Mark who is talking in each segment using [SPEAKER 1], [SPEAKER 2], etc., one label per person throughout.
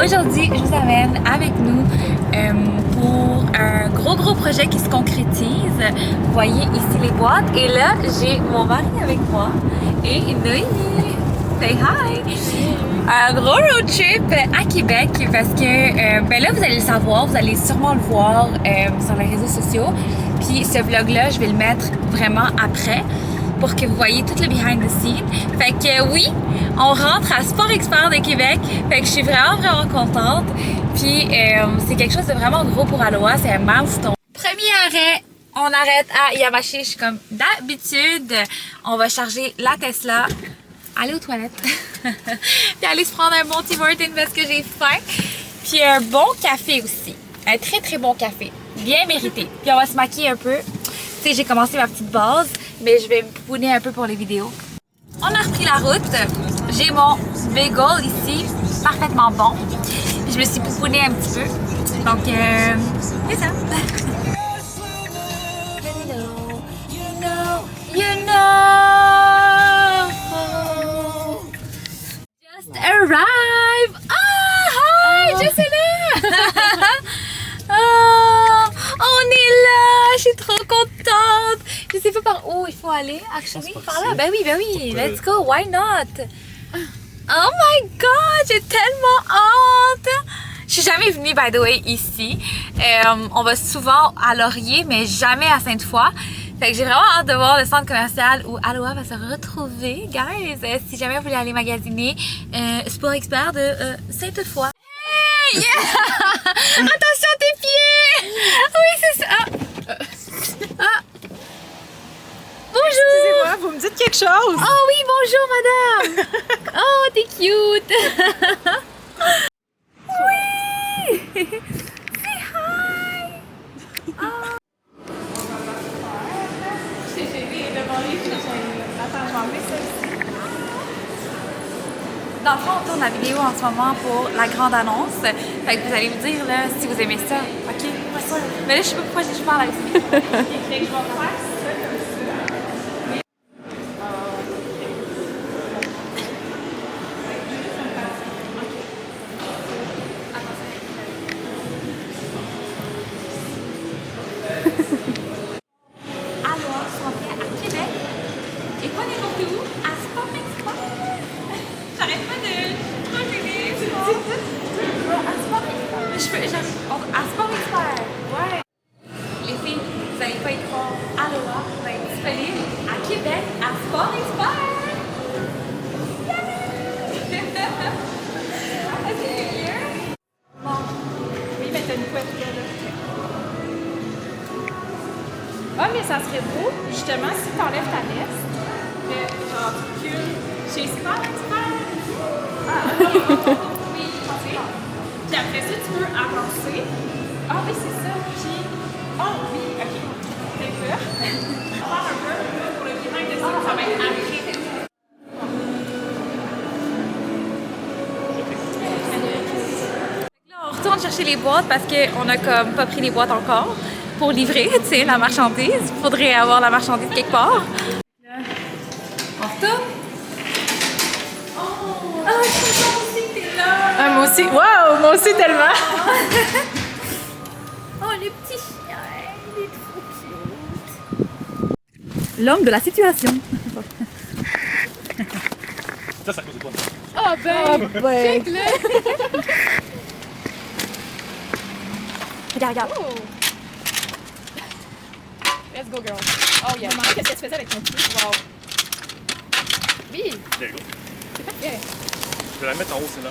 [SPEAKER 1] Aujourd'hui, je vous amène avec nous pour un gros projet qui se concrétise. Vous voyez ici les boîtes et là, j'ai mon mari avec moi et Noémie. Say hi! Un gros road trip à Québec parce que ben là, vous allez le savoir, vous allez sûrement le voir sur les réseaux sociaux. Puis ce vlog-là, je vais le mettre vraiment après pour que vous voyez tout le behind the scenes. Fait que oui, on rentre à Sport Expert de Québec. Fait que je suis vraiment contente. Puis c'est quelque chose de vraiment gros pour Aloha, c'est un milestone. Premier arrêt, on arrête à Yamachiche comme d'habitude. On va charger la Tesla, aller aux toilettes, puis aller se prendre un bon Tim Hortons parce que j'ai faim. Puis un bon café aussi, un très bon café, bien mérité. Puis on va se maquiller un peu. Tu sais, j'ai commencé ma petite base, mais je vais me pouponner un peu pour les vidéos. On a repris la route. J'ai mon bagel ici, parfaitement bon. Puis je me suis pouponnée un petit peu. Donc, c'est ça. You know. Just arrive. Ah, hi, je suis là. Oh, on est là. Je suis trop contente. Je sais pas par où il faut aller. Actually, par là. Ben oui. Let's go. Why not? Oh my god, j'ai tellement hâte! Je suis jamais venue, by the way, ici. On va souvent à Laurier, mais jamais à Sainte-Foy. Fait que j'ai vraiment hâte de voir le centre commercial où Aloha va se retrouver. Guys, si jamais vous voulez aller magasiner, Sport Expert de Sainte-Foy. Hey! Yeah! Attention tes pieds! Oui, c'est ça! Ah! Bonjour!
[SPEAKER 2] Excusez-moi, vous me dites quelque chose?
[SPEAKER 1] Oh oui, bonjour madame! Oh, t'es cute! Oui! Say hi! Oh. J'ai gênée devant les filles. Attends, je vais enlever ça ici. Dans le fond, on tourne la vidéo en ce moment pour la grande annonce. Fait que vous allez me dire là, si vous aimez ça. Ok, pas sûr. Mais là, je sais pas pourquoi je parle avec ça. Fait que je vais faire ça comme ça. Aloha, sont prêts à Québec et pas n'importe où, à Sport Expert. J'arrête pas de trop gêner, tu vois. À Sport Expert. À Sport Expert, ouais. Les filles, vous allez pas y croire. Aloha va être disponible à Québec, à Sport Expert. Bon, oui, mais t'as une couette là.
[SPEAKER 2] Ah, mais ça serait beau, justement, si tu enlèves ta veste, mais genre, tu recules chez Sport Expert. Ah, oui, pensez. Puis après ça, tu peux avancer. Ah oui, c'est ça. Puis, oh oui, ok. T'es peur. On va faire un peu pour le behind the scenes, ça va être après.
[SPEAKER 1] Là, on retourne chercher les boîtes parce qu'on a comme pas pris les boîtes encore pour livrer, tu sais, la marchandise. Il faudrait avoir la marchandise quelque part. On retourne. Oh, je suis contente aussi que t'es là.
[SPEAKER 2] Ah, moi aussi. Wow, moi aussi tellement.
[SPEAKER 1] Oh, le petit chien, il est trop cute.
[SPEAKER 3] L'homme de la situation.
[SPEAKER 4] Ça, ça cause de toi.
[SPEAKER 2] Ah ben,
[SPEAKER 3] Ouais. Regarde.
[SPEAKER 2] oh. Let's go, girl. Oh, yeah. Qu'est-ce que tu faisais avec ton pied? Wow. Oui,
[SPEAKER 4] There you go.
[SPEAKER 2] c'est parfait.
[SPEAKER 4] Je vais la mettre en haut, c'est là.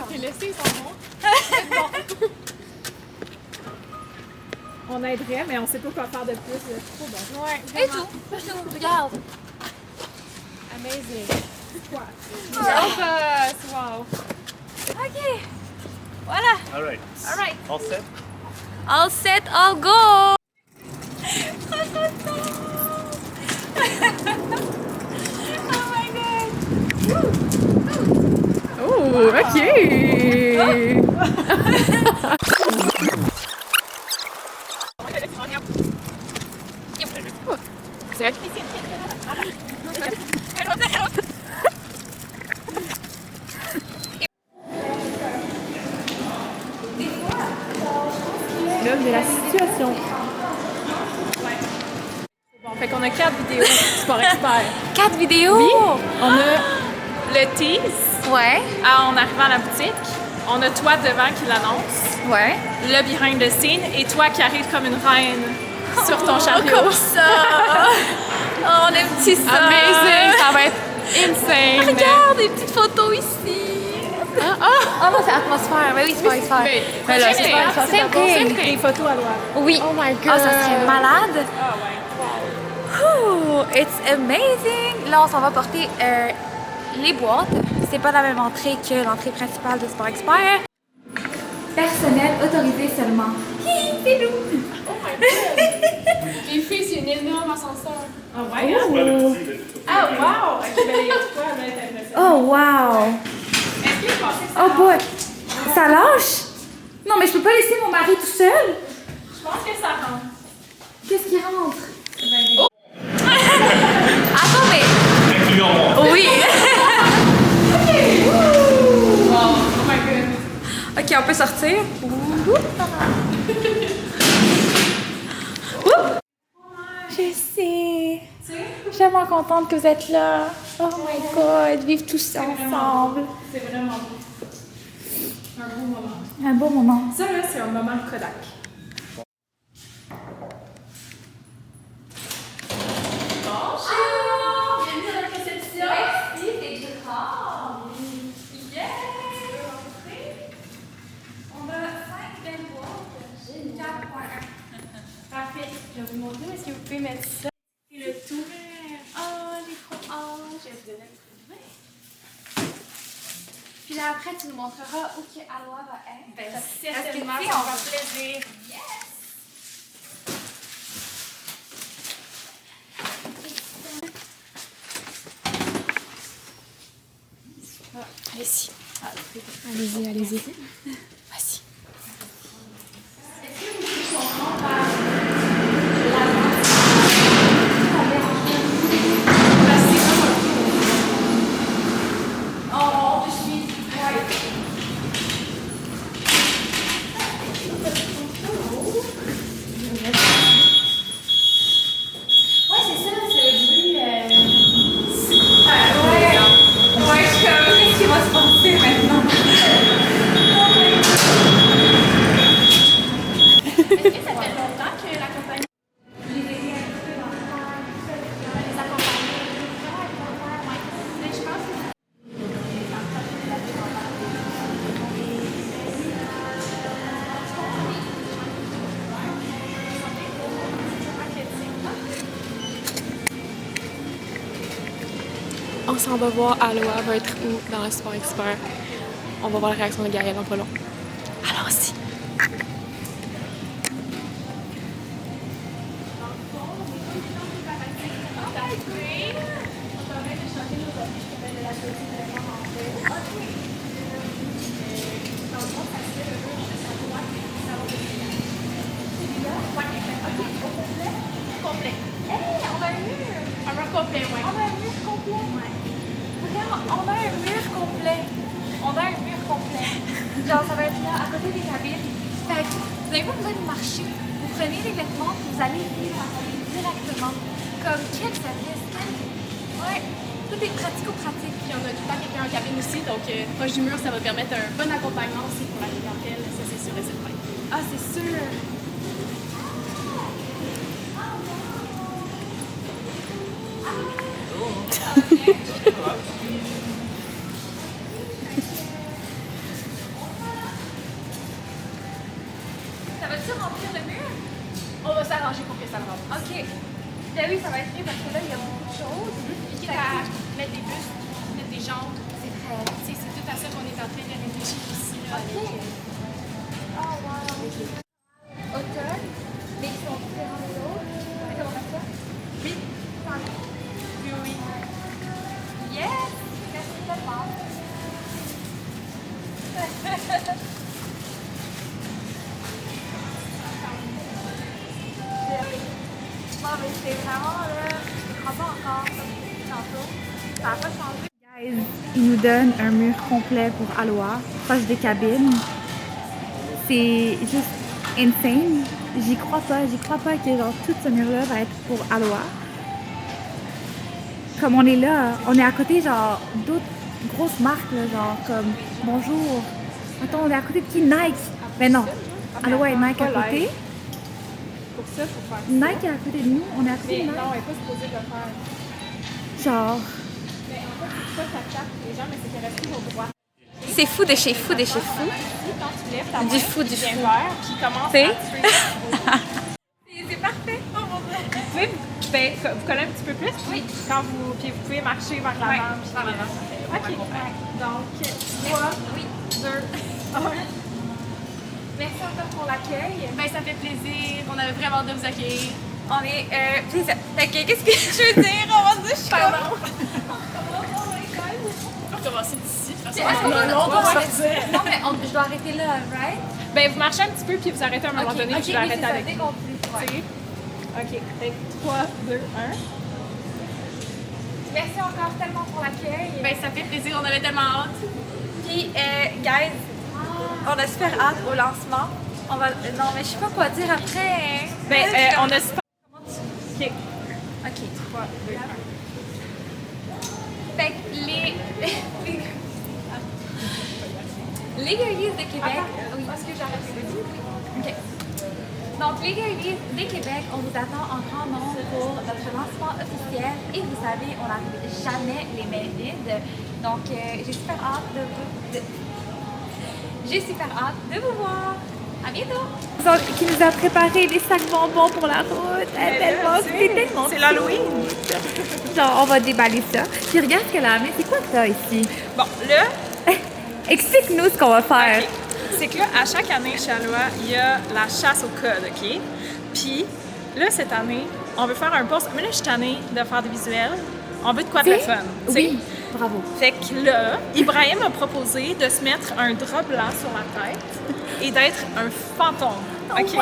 [SPEAKER 2] T'es laissé, ils sont bons. On aiderait, mais on sait pas quoi faire de plus. C'est trop bon. Ouais,
[SPEAKER 1] Et tout. Regarde.
[SPEAKER 2] Amazing. Quoi? Wow. Wow.
[SPEAKER 1] OK. Voilà.
[SPEAKER 4] All right.
[SPEAKER 1] All right.
[SPEAKER 4] All set?
[SPEAKER 1] All set, all go. Oh my god.
[SPEAKER 2] Oh, ok. C'est vrai. L'homme de la situation. Bon, fait qu'on a 4 vidéos Sport Expert.
[SPEAKER 1] 4 vidéos?
[SPEAKER 2] Oui, on a le tease
[SPEAKER 1] Ouais,
[SPEAKER 2] en arrivant à la boutique. On a toi devant qui l'annonce.
[SPEAKER 1] ouais.
[SPEAKER 2] Le behind the scene et toi qui arrives comme une reine sur ton chariot.
[SPEAKER 1] Comme ça! Oh, on aime petit ça!
[SPEAKER 2] Amazing! Ça va être insane!
[SPEAKER 1] Regarde, des petites photos ici! Oh non, c'est atmosphère. Mais oui, c'est pas atmosphère.
[SPEAKER 2] Mais là, c'est pas
[SPEAKER 1] c'est
[SPEAKER 2] c'est
[SPEAKER 1] pink.
[SPEAKER 2] des photos à loi.
[SPEAKER 1] Oui.
[SPEAKER 2] Oh my god!
[SPEAKER 1] Ah, ça serait malade!
[SPEAKER 2] Ah ouais.
[SPEAKER 1] Ouh, it's amazing! Là, on s'en va porter les boîtes. C'est pas la même entrée que l'entrée principale de Sport Expert. Personnel autorisé seulement. C'est nous!
[SPEAKER 2] Les filles, c'est une énorme ascenseur. Ah ouais?
[SPEAKER 4] C'est pas le petit, le tout.
[SPEAKER 2] Ah wow! Ok, ben les toi, là, t'es impressionnant.
[SPEAKER 1] Oh, wow!
[SPEAKER 2] Est-ce que tu pensais que ça
[SPEAKER 1] Oh boy! Ça lâche? Non, mais je peux pas laisser mon mari tout seul!
[SPEAKER 2] Je pense que ça rentre.
[SPEAKER 1] Qu'est-ce qui rentre?
[SPEAKER 2] Oh!
[SPEAKER 1] Attends, mais...
[SPEAKER 4] Incluant moi.
[SPEAKER 1] Oui!
[SPEAKER 2] Wow! Oh my god!
[SPEAKER 1] Ok, on peut sortir. Je sais. Je suis tellement contente que vous êtes là. Oh my god, vivre tous ça ensemble.
[SPEAKER 2] C'est vraiment beau. Un beau moment.
[SPEAKER 1] Un beau moment.
[SPEAKER 2] Ça, là, c'est un moment Kodak. Bonjour! Bienvenue à la réception.
[SPEAKER 1] Merci, c'est grand. Yes! On a 5 belles boîtes. Génial.
[SPEAKER 2] Parfait. Je vais vous montrer. Est-ce que vous pouvez mettre ça? C'est le tout. Oh, les fromages. Je vais vous donner un coup de main.
[SPEAKER 1] Puis là, après, tu nous montreras où que Aloha va être.
[SPEAKER 2] Ben,
[SPEAKER 1] Parce que,
[SPEAKER 2] certainement,
[SPEAKER 1] tu sais,
[SPEAKER 2] ça
[SPEAKER 1] on
[SPEAKER 2] va
[SPEAKER 1] va
[SPEAKER 2] faire plaisir.
[SPEAKER 1] Yes!
[SPEAKER 2] Allez-y. Allez-y, allez-y. Vas-y.
[SPEAKER 1] Oh, je suis... Ouais. Ouais, c'est ça, c'est le bruit... Ouais, je suis comme, qu'est-ce qui va se passer maintenant?
[SPEAKER 2] Est-ce que ça fait longtemps que la compagnie
[SPEAKER 1] Je les ai aidés un peu dans le temps,
[SPEAKER 2] les accompagne? Mais je pense que on s'en va voir Aloha va être où dans le Sport Expert. On va voir la réaction de Gaëlle en pas long. Allons-y.
[SPEAKER 1] complet. Hey, on a un mur!
[SPEAKER 2] Un mur complet, ouais.
[SPEAKER 1] On a un mur complet. Regarde, on a un mur complet. On a un mur complet. Genre, ça va être là, à côté des cabines. Fait que vous n'avez pas besoin de marcher. Vous prenez les vêtements, vous allez vivre dans la cabine directement. Comme quel service? Ouais, tout est pratico-pratique.
[SPEAKER 2] Puis on a tout le temps quelqu'un en cabine aussi, donc proche du mur, ça va permettre un bon accompagnement aussi pour la clientèle, ça c'est sûr et certain.
[SPEAKER 1] Ah, c'est sûr. Ça va-tu remplir le mur?
[SPEAKER 2] On va s'arranger pour que ça rentre.
[SPEAKER 1] Ok. Ben oui, ça va être bien parce que là, il y a beaucoup de choses.
[SPEAKER 2] Quitte à mettre des bustes, mettre des jambes,
[SPEAKER 1] C'est très...
[SPEAKER 2] c'est tout à ça qu'on est en train de réfléchir ici. Là.
[SPEAKER 1] Ok. Oh, wow. Automne, mais ils sont différents des autres. Comment on fait ça?
[SPEAKER 2] Oui. Oui, oui.
[SPEAKER 1] Yes! Merci tellement. Non, mais c'est vraiment là, je ne crois pas encore comme tantôt.
[SPEAKER 2] Ça n'a pas changé.
[SPEAKER 1] Guys, ils nous donnent un mur complet pour Aloha, proche des cabines. C'est juste insane. J'y crois pas que genre tout ce mur-là va être pour Aloha. Comme on est là, on est à côté genre d'autres grosses marques là, genre comme bonjour. Attends, on est à côté de qui? Nike. Mais non, Aloha et Nike à côté.
[SPEAKER 2] Pour ça, il faut faire ça.
[SPEAKER 1] Nike est à côté de nous, on est à côté
[SPEAKER 2] Mais
[SPEAKER 1] de Nike.
[SPEAKER 2] non, elle n'est pas supposée le faire.
[SPEAKER 1] Genre,
[SPEAKER 2] Mais en fait, c'est pas ça tape les gens, mais c'est qu'elle reste au droit.
[SPEAKER 1] c'est fou de chez fou de chez fou.
[SPEAKER 2] Ici, quand tu lèves ta main,
[SPEAKER 1] Du fou, du
[SPEAKER 2] il devient
[SPEAKER 1] fou.
[SPEAKER 2] vert, puis il commence
[SPEAKER 1] C'est?
[SPEAKER 2] à tuer ton cerveau.
[SPEAKER 1] C'est parfait. Oh mon Dieu.
[SPEAKER 2] Vous pouvez vous coller un petit peu plus? Oui. Puis vous pouvez marcher vers l'avant. puis
[SPEAKER 1] vers l'avant.
[SPEAKER 2] OK. Donc, 3, 2, 1. Merci encore pour l'accueil.
[SPEAKER 1] Ben, ça fait plaisir. On avait vraiment hâte de vous accueillir. On est. C'est ça. Fait que, qu'est-ce que je veux dire? On va dire, je suis
[SPEAKER 2] Pardon.
[SPEAKER 3] On va recommencer d'ici. De toute façon,
[SPEAKER 1] Non, mais je dois arrêter là, right?
[SPEAKER 2] Ben, vous marchez un petit peu, puis vous arrêtez à un moment donné, puis je vais arrêter avec
[SPEAKER 1] dès
[SPEAKER 2] vous.
[SPEAKER 1] qu'on peut.
[SPEAKER 2] Tu sais? OK. Fait que 3, 2, 1. Merci encore tellement pour l'accueil.
[SPEAKER 3] ben, ça fait plaisir. On avait tellement hâte.
[SPEAKER 1] Puis, guys, on a super hâte au lancement. On va. Non, mais je sais pas quoi dire après.
[SPEAKER 2] Ben, on a super. OK.
[SPEAKER 1] Ok.
[SPEAKER 2] 3, 2, 1.
[SPEAKER 1] Fait que les Girlies de Québec. Oui.
[SPEAKER 2] Est-ce que j'arrête de dire?
[SPEAKER 1] OK. Donc, les Girlies de Québec, on vous attend en grand nombre pour notre lancement officiel. Et vous savez, on n'arrive jamais les mains vides. Donc, j'ai super hâte j'ai super hâte de vous voir. À bientôt! Qui nous a préparé des sacs bonbons pour la route. C'est tellement
[SPEAKER 2] C'est l'Halloween.
[SPEAKER 1] Genre, on va déballer ça. Puis regarde ce qu'elle a amené. C'est quoi ça ici?
[SPEAKER 2] Bon, là,
[SPEAKER 1] Explique-nous ce qu'on va faire.
[SPEAKER 2] OK. C'est que là, à chaque année chez Aloha, il y a la chasse au code, OK? Puis là, cette année, on veut faire un post. Mais là, je suis tannée de faire des visuels. On veut de quoi de le fun. tu sais.
[SPEAKER 1] Oui, bravo.
[SPEAKER 2] Fait que là, Ibrahim a proposé de se mettre un drap blanc sur la tête et d'être un fantôme. OK?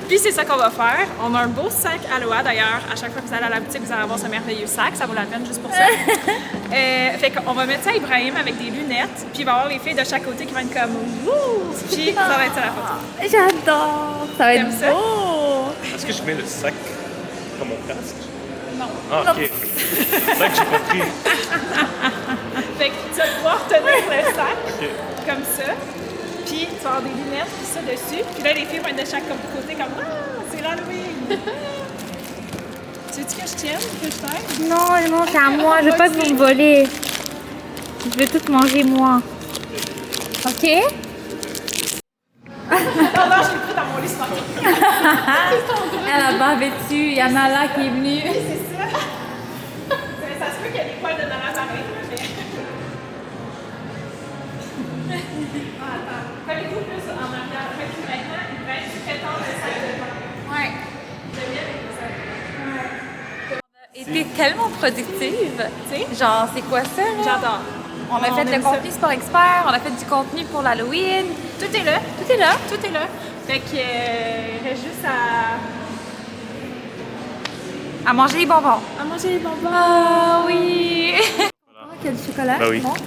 [SPEAKER 2] Puis c'est ça qu'on va faire. On a un beau sac Aloha d'ailleurs. À chaque fois que vous allez à la boutique, vous allez avoir ce merveilleux sac. Ça vaut la peine juste pour ça. Fait qu'on va mettre ça à Ibrahim avec des lunettes. Puis il va y avoir les filles de chaque côté qui vont être comme wouh! Puis ça va être ça la photo.
[SPEAKER 1] J'adore. Ça va
[SPEAKER 2] T'aimes
[SPEAKER 1] être
[SPEAKER 2] ça?
[SPEAKER 1] beau.
[SPEAKER 4] Est-ce que je mets le sac comme mon casque?
[SPEAKER 2] Non.
[SPEAKER 4] Ah, ok. C'est ça que j'ai compris.
[SPEAKER 2] Fait que tu vas pouvoir tenir le sac
[SPEAKER 4] Ok.
[SPEAKER 2] comme ça. Puis tu vas avoir des lunettes, puis ça dessus. Puis là, les filles vont être de chaque côté comme ah, c'est l'Halloween! Tu veux-tu que je tienne? Que je t'aide?
[SPEAKER 1] Non, c'est à moi. Je veux pas que vous me volez. Je vais tout manger moi. OK?
[SPEAKER 2] Non, je l'ai pris dans mon lit ce matin.
[SPEAKER 1] Elle a bavé dessus. Il y en a là qui est venu.
[SPEAKER 2] C'est ça. Ça se peut qu'il y ait des poils de Nana pareil, mais... Ah, attends. Fais-le-vous plus en arrière. Fait que maintenant, il va être fait tendre le sac de pain.
[SPEAKER 1] Ouais.
[SPEAKER 2] De miel avec le sac.
[SPEAKER 1] Était tellement productive. Tu sais, genre, c'est quoi ça? Là?
[SPEAKER 2] J'adore.
[SPEAKER 1] On a fait le
[SPEAKER 2] aime ça.
[SPEAKER 1] contenu Sport Expert, on a fait du contenu pour l'Halloween.
[SPEAKER 2] Tout est là.
[SPEAKER 1] Tout est là.
[SPEAKER 2] Tout est là. Fait que il reste juste
[SPEAKER 1] À manger les bonbons.
[SPEAKER 2] à manger les bonbons.
[SPEAKER 1] Ah oui! Il y a du chocolat.
[SPEAKER 4] Ben oui.
[SPEAKER 1] Montre.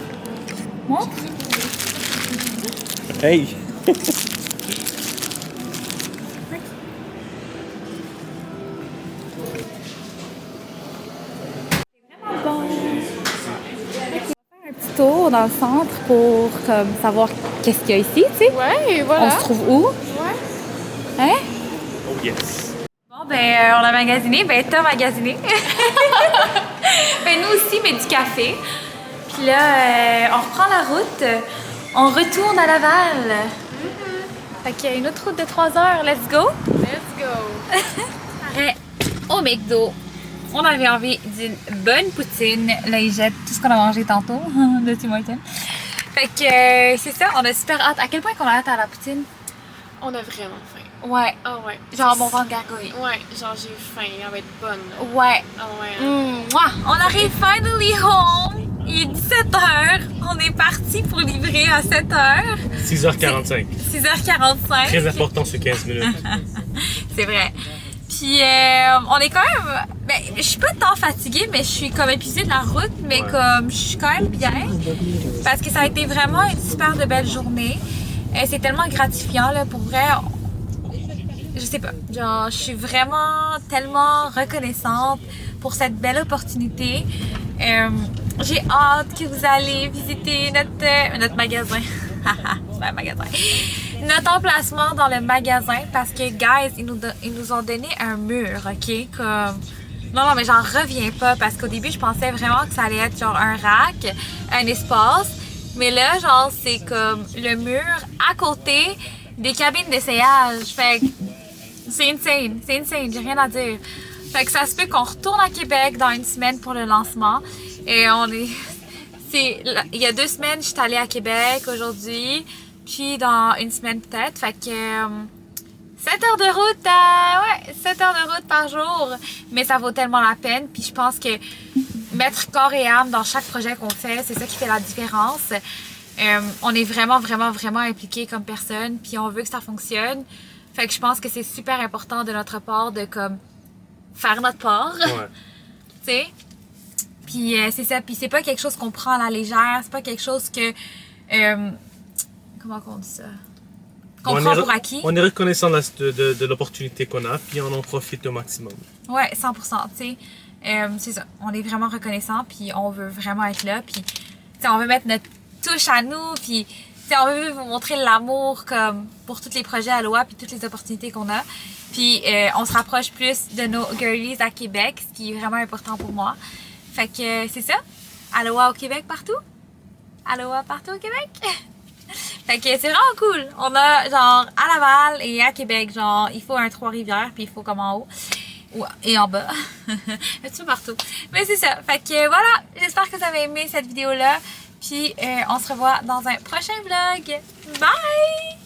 [SPEAKER 1] Montre.
[SPEAKER 4] Hey!
[SPEAKER 1] Bon. On va faire un petit tour dans le centre pour savoir qu'est-ce qu'il y a ici, tu sais.
[SPEAKER 2] Ouais,
[SPEAKER 1] On
[SPEAKER 2] voilà.
[SPEAKER 1] se trouve où?
[SPEAKER 2] Ouais.
[SPEAKER 1] Hein?
[SPEAKER 4] Oh yes!
[SPEAKER 1] Bon, ben, on a magasiné. Ben, t'as magasiné. Ben, nous aussi, mais du café. Puis là, on reprend la route. On retourne à Laval. Fait qu'il y a une autre route de 3 heures. Let's go!
[SPEAKER 2] Let's go.
[SPEAKER 1] Arrêt au McDo. On avait envie d'une bonne poutine. Là, ils jettent tout ce qu'on a mangé tantôt de Tim Hortons. Fait que c'est ça, on a super hâte. À quel point qu'on a hâte à la poutine?
[SPEAKER 3] On a vraiment faim.
[SPEAKER 1] Ouais.
[SPEAKER 3] Ah ouais.
[SPEAKER 1] Genre mon ventre gargouille.
[SPEAKER 3] Ouais, genre j'ai faim. Elle va être bonne. Là.
[SPEAKER 1] Ouais.
[SPEAKER 3] Ah ouais. Hein.
[SPEAKER 1] Mouah. On arrive finally home. Il est 17h. On est parti pour livrer à 7h.
[SPEAKER 4] 6h45.
[SPEAKER 1] 6h45.
[SPEAKER 4] Très important, c'est 15 minutes.
[SPEAKER 1] C'est vrai. Puis on est quand même... Ben, je suis pas tant fatiguée, mais je suis comme épuisée de la route, mais
[SPEAKER 4] Ouais.
[SPEAKER 1] comme je suis quand même bien. Parce que ça a été vraiment une super de belle journée. C'est tellement gratifiant, là, pour vrai. Je sais pas, genre, je suis vraiment tellement reconnaissante pour cette belle opportunité. J'ai hâte que vous allez visiter notre magasin. C'est un magasin. Notre emplacement dans le magasin parce que, guys, ils nous ont donné un mur, ok? Comme... Non, mais j'en reviens pas parce qu'au début, je pensais vraiment que ça allait être genre un rack, un espace. Mais là, genre, c'est comme le mur à côté des cabines d'essayage. Fait que c'est insane, j'ai rien à dire. Fait que ça se peut qu'on retourne à Québec dans une semaine pour le lancement. Et il y a 2 semaines, je suis allée à Québec aujourd'hui. Puis dans une semaine peut-être. Fait que 7 heures de route, 7 heures de route par jour. Mais ça vaut tellement la peine. Puis je pense que mettre corps et âme dans chaque projet qu'on fait, c'est ça qui fait la différence. On est vraiment impliqués comme personne. Puis on veut que ça fonctionne. Fait que je pense que c'est super important de notre part de comme faire notre part.
[SPEAKER 4] Ouais.
[SPEAKER 1] Tu sais? Puis c'est ça. Puis c'est pas quelque chose qu'on prend à la légère. C'est pas quelque chose que... comment on dit ça? Qu'on prend pour acquis.
[SPEAKER 4] On est reconnaissant de l'opportunité qu'on a, puis on en profite au maximum.
[SPEAKER 1] Ouais, 100%. Tu sais, c'est ça. On est vraiment reconnaissant, puis on veut vraiment être là. Puis, tu sais, on veut mettre notre touche à nous, puis, tu sais, on veut vous montrer l'amour comme pour tous les projets Aloha, puis toutes les opportunités qu'on a. Puis, on se rapproche plus de nos girlies à Québec, ce qui est vraiment important pour moi. Fait que c'est ça. Aloha au Québec partout. Aloha partout au Québec. Fait que c'est vraiment cool. On a genre à Laval et à Québec, genre il faut un Trois-Rivières puis il faut comme en haut et en bas. Un petit peu partout. Mais c'est ça. Fait que voilà, j'espère que vous avez aimé cette vidéo là. Puis on se revoit dans un prochain vlog. Bye!